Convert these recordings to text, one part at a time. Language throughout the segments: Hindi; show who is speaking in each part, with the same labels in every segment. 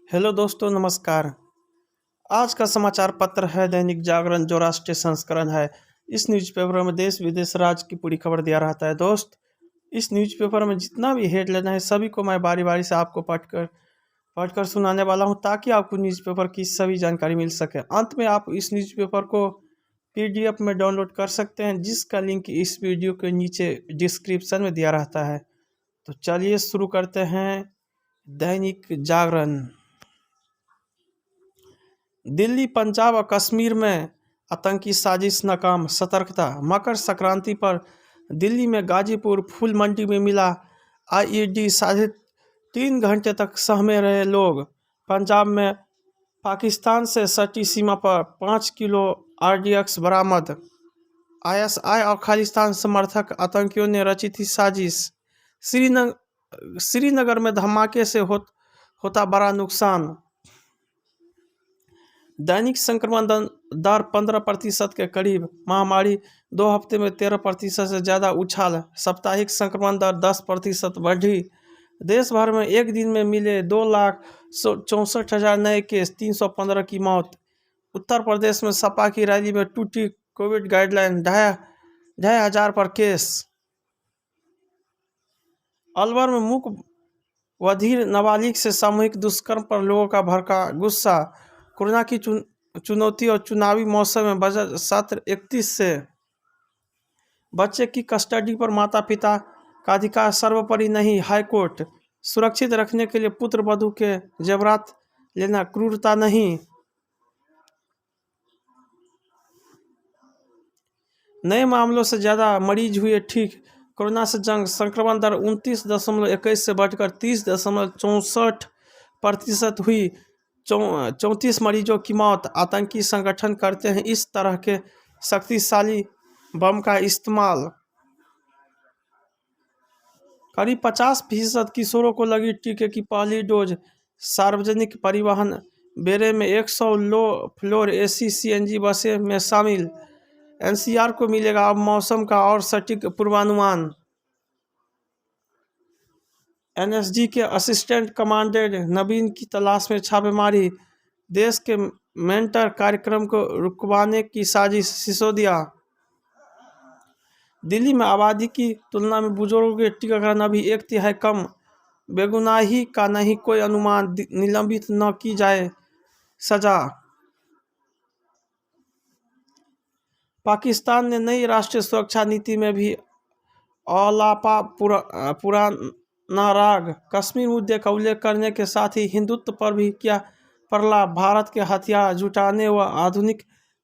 Speaker 1: हेलो दोस्तों, नमस्कार। आज का समाचार पत्र है दैनिक जागरण, जो राष्ट्रीय संस्करण है। इस न्यूज़पेपर में देश विदेश राज्य की पूरी खबर दिया रहता है। दोस्त, इस न्यूज़पेपर में जितना भी हेडलाइन है सभी को मैं बारी बारी से आपको पढ़कर सुनाने वाला हूं, ताकि आपको न्यूज़पेपर की सभी जानकारी मिल सके। अंत में आप इस न्यूज़पेपर को पीडीएफ में डाउनलोड कर सकते हैं, जिसका लिंक इस वीडियो के नीचे डिस्क्रिप्शन में दिया रहता है। तो चलिए शुरू करते हैं। दैनिक जागरण। दिल्ली, पंजाब और कश्मीर में आतंकी साजिश नाकाम, सतर्कता। मकर संक्रांति पर दिल्ली में गाजीपुर फूल मंडी में मिला आईईडी, 3.5 घंटे तक सहमे रहे लोग। पंजाब में पाकिस्तान से सटी सीमा पर 5 किलो आरडीएक्स बरामद। आईएसआई और खालिस्तान समर्थक आतंकियों ने रची थी साजिश। श्रीनगर में धमाके से होता बड़ा नुकसान। दैनिक संक्रमण दर 15% के करीब। महामारी 2 हफ्ते में 13% से ज़्यादा उछाल। साप्ताहिक संक्रमण दर 10% बढ़ी। देश भर में एक दिन में मिले 2,64,000 नए केस, 315 की मौत। उत्तर प्रदेश में सपा की रैली में टूटी कोविड गाइडलाइन, 2,500 पर केस। अलवर में मूक बधिर नाबालिग से सामूहिक दुष्कर्म पर लोगों का भड़का गुस्सा। कोरोना की चुनौती और चुनावी मौसम में बजट सत्र 31 से। बच्चे की कस्टडी पर माता पिता का अधिकार सर्वोपरि नहीं, हाईकोर्ट। सुरक्षित रखने के लिए पुत्र वधू के जेवरात लेना क्रूरता नहीं। नए मामलों से ज़्यादा मरीज हुए ठीक। कोरोना से जंग, संक्रमण दर 29.21 से बढ़कर 30.64% हुई। 34 मरीजों की मौत। आतंकी संगठन करते हैं इस तरह के शक्तिशाली बम का इस्तेमाल। करीब 50% किशोरों को लगी टीके की पहली डोज। सार्वजनिक परिवहन बेड़े में 100 लो फ्लोर एसी सीएनजी बसें में शामिल। एनसीआर को मिलेगा अब मौसम का और सटीक पूर्वानुमान। एनएसजी के असिस्टेंट कमांडेंट नवीन की तलाश में छापेमारी। देश के मेंटर कार्यक्रम को रुकवाने की साजिश, सिसोदिया। दिल्ली में आबादी की तुलना में बुजुर्गों के टीकाकरण अभी 1/3 कम। बेगुनाही का नहीं कोई अनुमान, निलंबित न की जाए सजा। पाकिस्तान ने नई राष्ट्रीय सुरक्षा नीति में भी औलापा पुराना राग। कश्मीर मुद्दे का उल्लेख करने के साथ ही हिंदुत्व पर भी किया प्रलाप। भारत के हथियार जुटाने व आधुनिक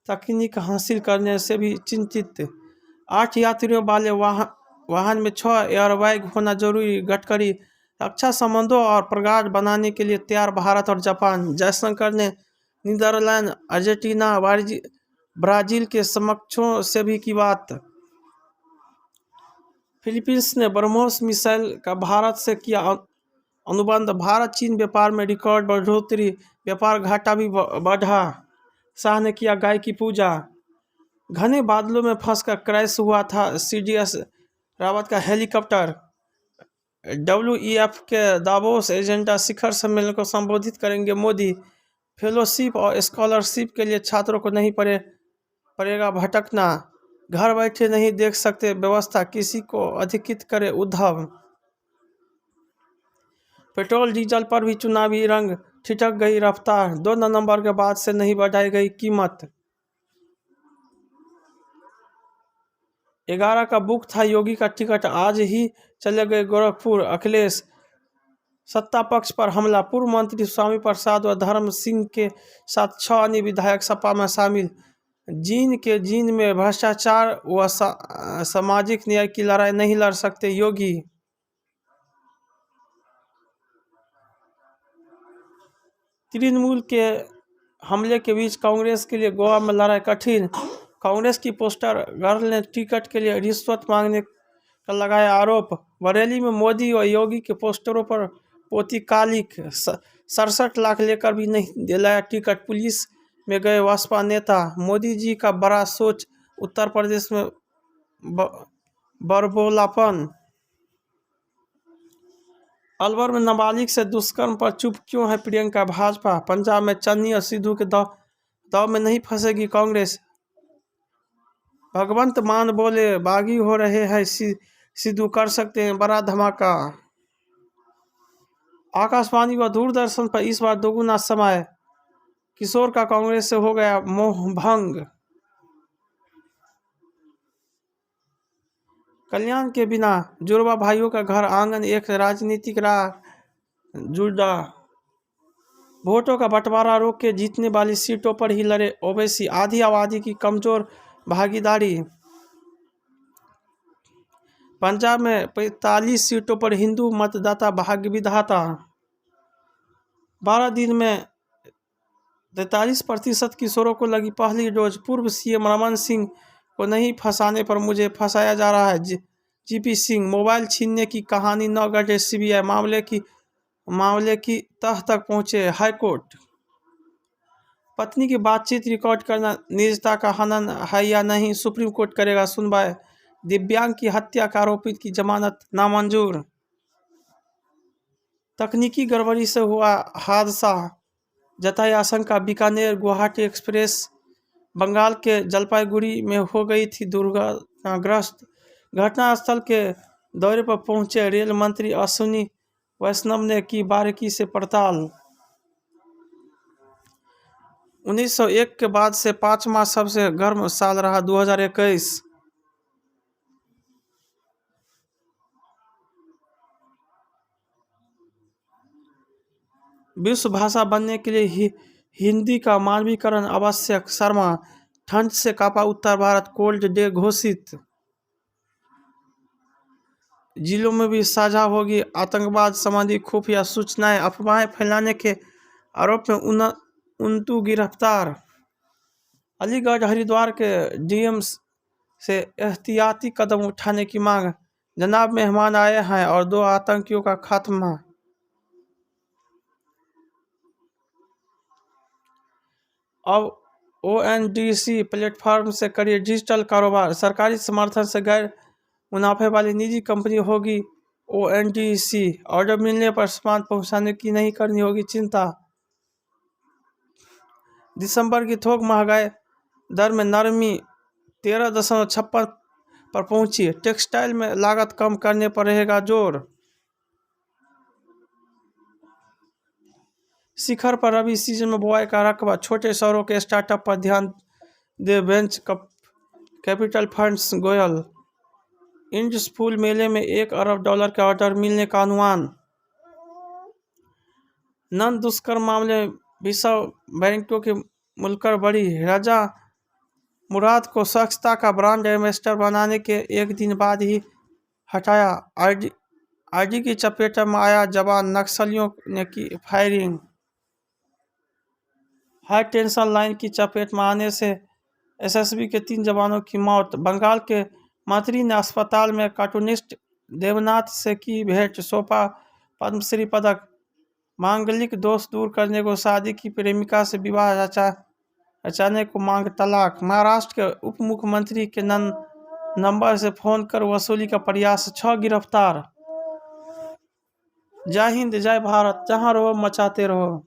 Speaker 1: तकनीक हासिल करने से भी चिंतित। 8 यात्रियों वाले वाहन में 6 एयरबैग होना जरूरी, गडकरी। रक्षा संबंधों और प्रगाढ़ बनाने के लिए तैयार भारत और जापान। जयशंकर ने नीदरलैंड, अर्जेंटीना, ब्राजील के समकक्षों से भी की बात। फिलीपींस ने ब्रह्मोस मिसाइल का भारत से किया अनुबंध। भारत चीन व्यापार में रिकॉर्ड बढ़ोतरी, व्यापार घाटा भी बढ़ा। शाह ने किया गाय की पूजा। घने बादलों में फंसकर क्रैश हुआ था सीडीएस रावत का हेलीकॉप्टर। डब्ल्यूईएफ के दावोस एजेंडा शिखर सम्मेलन को संबोधित करेंगे मोदी। फेलोशिप और स्कॉलरशिप के लिए छात्रों को नहीं पड़ेगा भटकना। घर बैठे नहीं देख सकते व्यवस्था, किसी को अधिकृत करे उद्धव। पेट्रोल डीजल पर भी चुनावी रंग, ठिठक गई रफ्तार। 2 नवंबर के बाद से नहीं बढ़ाई गई कीमत। 11 का बुक था योगी का टिकट, आज ही चले गए गोरखपुर। अखिलेश सत्ता पक्ष पर हमला। पूर्व मंत्री स्वामी प्रसाद व धर्म सिंह के साथ 6 अन्य विधायक सपा में शामिल। जीन में भ्रष्टाचार व सामाजिक न्याय की लड़ाई नहीं लड़ सकते योगी। तृणमूल के हमले के बीच कांग्रेस के लिए गोवा में लड़ाई कठिन। कांग्रेस की पोस्टर गर्ल ने टिकट के लिए रिश्वत मांगने का लगाया आरोप। बरेली में मोदी और योगी के पोस्टरों पर पोती कालिक। 67 लाख लेकर भी नहीं दिलाया टिकट, पुलिस में गए बसपा नेता। मोदी जी का बड़ा सोच, उत्तर प्रदेश में बरबोलापन। अलवर में नाबालिग से दुष्कर्म पर चुप क्यों है प्रियंका भाजपा? पंजाब में चन्नी और सिद्धू के दाव में नहीं फंसेगी कांग्रेस। भगवंत मान बोले बागी हो रहे हैं सिद्धू, कर सकते हैं बड़ा धमाका। आकाशवाणी व दूरदर्शन पर इस बार दोगुना समय, किशोर का कांग्रेस से हो गया मोह भंग। कल्याण के बिना जुड़वा भाइयों का घर आंगन एक राजनीतिक राह जुड़ा। वोटों का बंटवारा रोक के जीतने वाली सीटों पर ही लड़े ओवैसी, आधी आबादी की कमजोर भागीदारी। पंजाब में 45 सीटों पर हिंदू मतदाता भाग्य विधाता। 12 दिन में 43% किशोरों को लगी पहली डोज। पूर्व सीएम रमन सिंह को नहीं फंसाने पर मुझे फंसाया जा रहा है, जीपी सिंह। मोबाइल छीनने की कहानी न गढ़े सीबीआई, मामले की तह तक पहुंचे हाईकोर्ट। पत्नी की बातचीत रिकॉर्ड करना निजता का हनन है या नहीं, सुप्रीम कोर्ट करेगा सुनवाई। दिव्यांग की हत्या का आरोपित की जमानत नामंजूर। तकनीकी गड़बड़ी से हुआ हादसा, जताई आशंका। बीकानेर गुवाहाटी एक्सप्रेस बंगाल के जलपाईगुड़ी में हो गई थी दुर्घटनाग्रस्त। घटनास्थल के दौरे पर पहुंचे रेल मंत्री अश्विनी वैष्णव ने की बारीकी से पड़ताल। 1901 के बाद से 5वां सबसे गर्म साल रहा 2021। विश्व भाषा बनने के लिए हिंदी का मानवीकरण आवश्यक, शर्मा। ठंड से कांपा उत्तर भारत, कोल्ड डे घोषित। जिलों में भी साझा होगी आतंकवाद संबंधी खुफिया सूचनाएं। अफवाहें फैलाने के आरोप में 29 गिरफ्तार। अलीगढ़ हरिद्वार के डीएम से एहतियाती कदम उठाने की मांग। जनाब मेहमान आए हैं और 2 आतंकियों का खात्मा। अब ओएनडीसी प्लेटफॉर्म से करिए डिजिटल कारोबार। सरकारी समर्थन से गैर मुनाफे वाली निजी कंपनी होगी ओएनडीसी। ऑर्डर मिलने पर सामान पहुंचाने की नहीं करनी होगी चिंता। दिसंबर की थोक महंगाई दर में नरमी 13.56 पर पहुंची। टेक्सटाइल में लागत कम करने पर रहेगा जोर। शिखर पर रबी सीजन में बुआई का रकबा। छोटे शहरों के स्टार्टअप पर ध्यान दे बेंच कैपिटल फंड्स गोयल। इंड्स फूल मेले में $1 अरब के ऑर्डर मिलने का अनुमान। नन दुष्कर्म मामले में विश्व बैंकों की मुलकर बड़ी। राजा मुराद को स्वच्छता का ब्रांड एम्बेसडर बनाने के एक दिन बाद ही हटाया। आईडी की चपेट में आया जवान, नक्सलियों ने की फायरिंग। हाई टेंशन लाइन की चपेट में आने से एसएसबी के 3 जवानों की मौत। बंगाल के मंत्री ने अस्पताल में कार्टूनिस्ट देवनाथ से की भेंट, सौंपा पद्मश्री पदक। मांगलिक दोष दूर करने को शादी की प्रेमिका से विवाह रचाने को मांग तलाक। महाराष्ट्र के उप मुख्यमंत्री के नंबर से फोन कर वसूली का प्रयास, 6 गिरफ्तार। जय हिंद जय भारत, जहां रहो मचाते रहो।